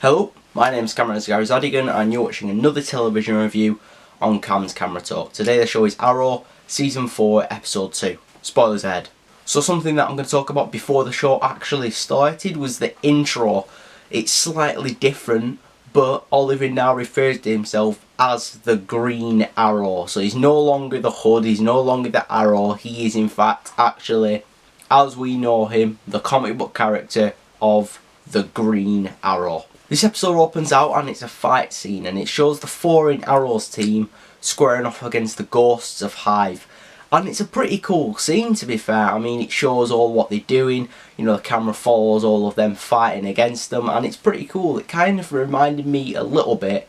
Hello, my name is Cameron Zadigan and you're watching another television review on Cam's Camera Talk. Today the show is Arrow, Season 4, Episode 2. Spoilers ahead. So something that I'm going to talk about before the show actually started was the intro. It's slightly different, but Oliver now refers to himself as the Green Arrow. So he's no longer the Hood, he's no longer the Arrow, he is in fact actually, as we know him, the comic book character of the Green Arrow. This episode opens out and it's a fight scene, and it shows the four in Arrow's team squaring off against the ghosts of Hive. And it's a pretty cool scene, to be fair. I mean, it shows all what they're doing, you know, the camera follows all of them fighting against them, and it's pretty cool. It kind of reminded me a little bit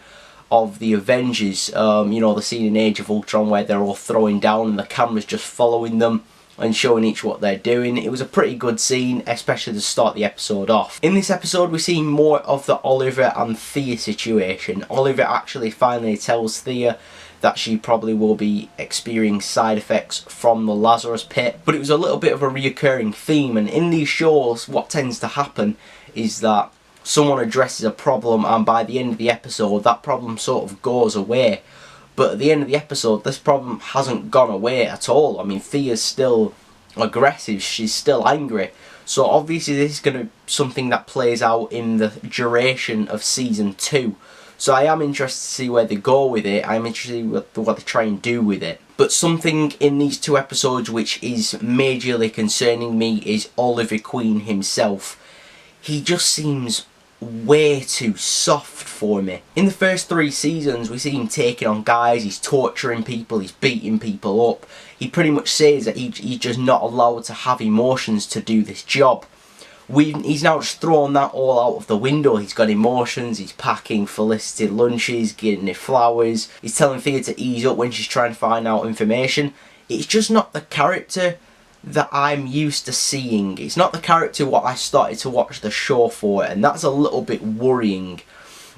of the Avengers, you know, the scene in Age of Ultron where they're all throwing down and the camera's just following them and showing each what they're doing. It was a pretty good scene, especially to start the episode off. In this episode we see more of the Oliver and Thea situation. Oliver actually finally tells Thea that she probably will be experiencing side effects from the Lazarus Pit, but it was a little bit of a reoccurring theme, and in these shows what tends to happen is that someone addresses a problem and by the end of the episode that problem sort of goes away. But at the end of the episode, this problem hasn't gone away at all. I mean, Thea's still aggressive, she's still angry. So obviously this is going to be something that plays out in the duration of Season 2. So I am interested to see where they go with it. I'm interested in what they try and do with it. But something in these two episodes which is majorly concerning me is Oliver Queen himself. He just seems way too soft for me. In the first 3 seasons we see him taking on guys, he's torturing people, he's beating people up. He pretty much says that he's just not allowed to have emotions to do this job. He's now just thrown that all out of the window. He's got emotions, he's packing Felicity lunches, getting her flowers, he's telling Thea to ease up when she's trying to find out information. It's just not the character that I'm used to seeing. It's not the character what I started to watch the show for, and that's a little bit worrying.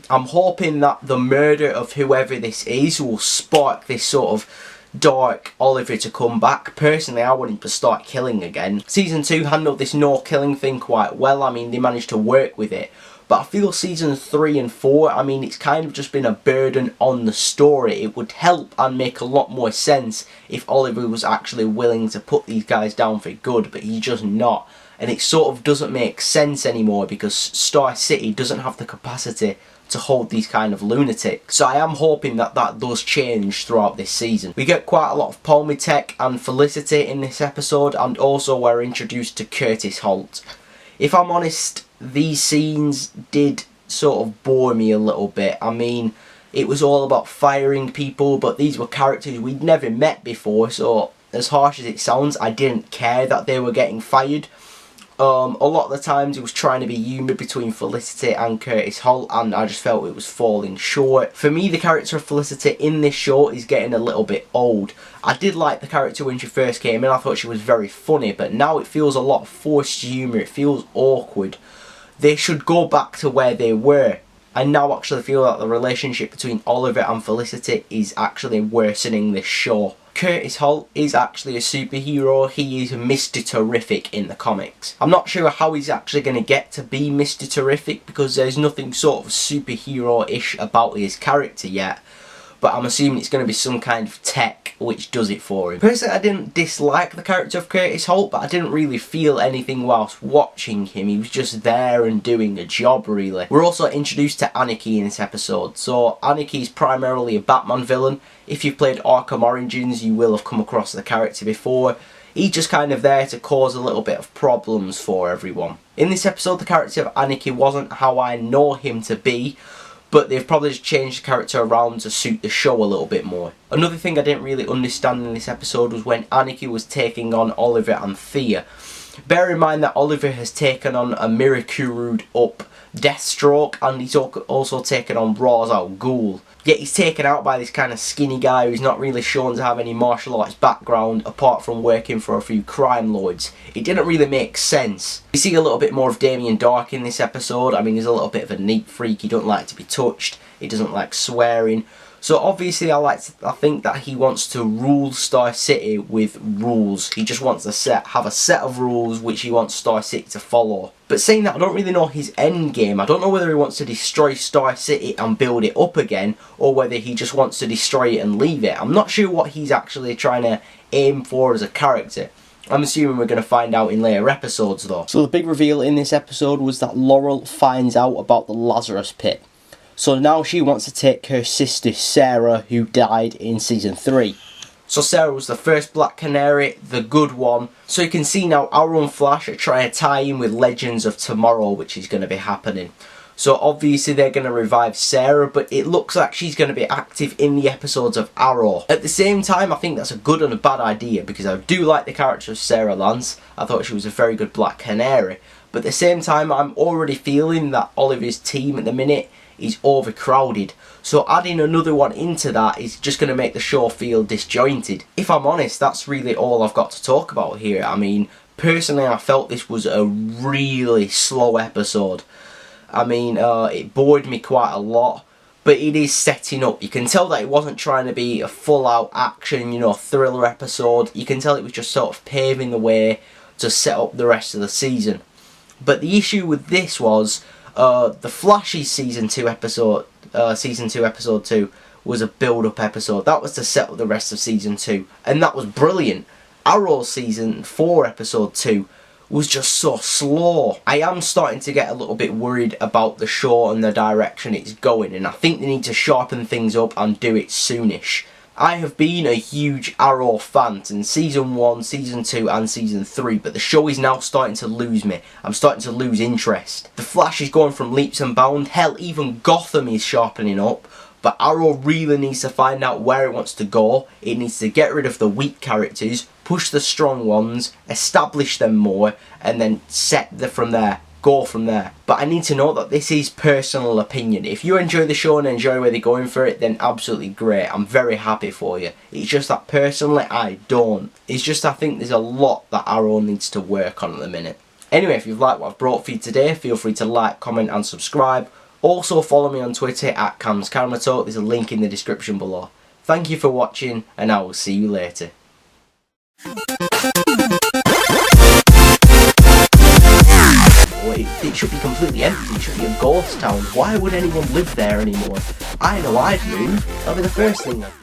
I'm hoping that the murder of whoever this is will spark this sort of dark Oliver to come back. Personally, I want him to start killing again. Season 2 handled this no killing thing quite well. I mean, they managed to work with it. But I feel Seasons 3 and 4, I mean, it's kind of just been a burden on the story. It would help and make a lot more sense if Oliver was actually willing to put these guys down for good, but he's just not. And it sort of doesn't make sense anymore because Star City doesn't have the capacity to hold these kind of lunatics. So I am hoping that that does change throughout this season. We get quite a lot of Palmitech and Felicity in this episode, and also we're introduced to Curtis Holt. If I'm honest, these scenes did sort of bore me a little bit. I mean, it was all about firing people, but these were characters we'd never met before, so as harsh as it sounds, I didn't care that they were getting fired. A lot of the times it was trying to be humour between Felicity and Curtis Holt, and I just felt it was falling short. For me, the character of Felicity in this show is getting a little bit old. I did like the character when she first came in, I thought she was very funny, but now it feels a lot of forced humour, it feels awkward. They should go back to where they were. I now actually feel that the relationship between Oliver and Felicity is actually worsening this show. Curtis Holt is actually a superhero. He is Mr. Terrific in the comics. I'm not sure how he's actually going to get to be Mr. Terrific because there's nothing sort of superhero-ish about his character yet. But I'm assuming it's going to be some kind of tech which does it for him. Personally, I didn't dislike the character of Curtis Holt, but I didn't really feel anything whilst watching him. He was just there and doing a job, really. We're also introduced to Anarchy in this episode. So Anarchy is primarily a Batman villain. If you've played Arkham Origins, you will have come across the character before. He's just kind of there to cause a little bit of problems for everyone. In this episode, the character of Anarchy wasn't how I know him to be, but they've probably just changed the character around to suit the show a little bit more. Another thing I didn't really understand in this episode was when Anarchy was taking on Oliver and Thea. Bear in mind that Oliver has taken on a Miracuru'd up Deathstroke, and he's also taken on Ra's al Ghul. Yet he's taken out by this kind of skinny guy who's not really shown to have any martial arts background apart from working for a few crime lords. It didn't really make sense. We see a little bit more of Damien Dark in this episode. I mean, he's a little bit of a neat freak. He doesn't like to be touched. He doesn't like swearing. So obviously I think that he wants to rule Star City with rules. He just wants to have a set of rules which he wants Star City to follow. But saying that, I don't really know his end game. I don't know whether he wants to destroy Star City and build it up again, or whether he just wants to destroy it and leave it. I'm not sure what he's actually trying to aim for as a character. I'm assuming we're going to find out in later episodes though. So the big reveal in this episode was that Laurel finds out about the Lazarus Pit. So now she wants to take her sister Sarah, who died in season 3. So Sarah was the first Black Canary, the good one. So you can see now Arrow and Flash are trying to tie in with Legends of Tomorrow, which is going to be happening. So obviously they're going to revive Sarah, but it looks like she's going to be active in the episodes of Arrow. At the same time, I think that's a good and a bad idea, because I do like the character of Sarah Lance. I thought she was a very good Black Canary. But at the same time, I'm already feeling that Oliver's team at the minute is overcrowded. So adding another one into that is just going to make the show feel disjointed. If I'm honest, that's really all I've got to talk about here. I mean, personally, I felt this was a really slow episode. I mean, it bored me quite a lot, but it is setting up. You can tell that it wasn't trying to be a full-out action, thriller episode. You can tell it was just sort of paving the way to set up the rest of the season. But the issue with this was the Flash's season 2 episode 2 was a build-up episode. That was to set up the rest of season 2, and that was brilliant. Arrow's season 4 episode 2 was just so slow. I am starting to get a little bit worried about the show and the direction it's going, and I think they need to sharpen things up and do it soonish. I have been a huge Arrow fan since season 1, season 2 and season 3, but the show is now starting to lose me. I'm starting to lose interest. The Flash is going from leaps and bounds. Hell, even Gotham is sharpening up. But Arrow really needs to find out where it wants to go. It needs to get rid of the weak characters, push the strong ones, establish them more, and then go from there. But I need to note that this is personal opinion. If you enjoy the show and enjoy where they're going for it, then absolutely great. I'm very happy for you. It's just that personally I don't. It's just I think there's a lot that Arrow needs to work on at the minute. Anyway, if you've liked what I've brought for you today, feel free to like, comment and subscribe. Also follow me on Twitter at CamsCameraTalk. There's a link in the description below. Thank you for watching, and I will see you later. It should be completely empty. It should be a ghost town. Why would anyone live there anymore? I know I'd move. That'd be the first thing I'd do.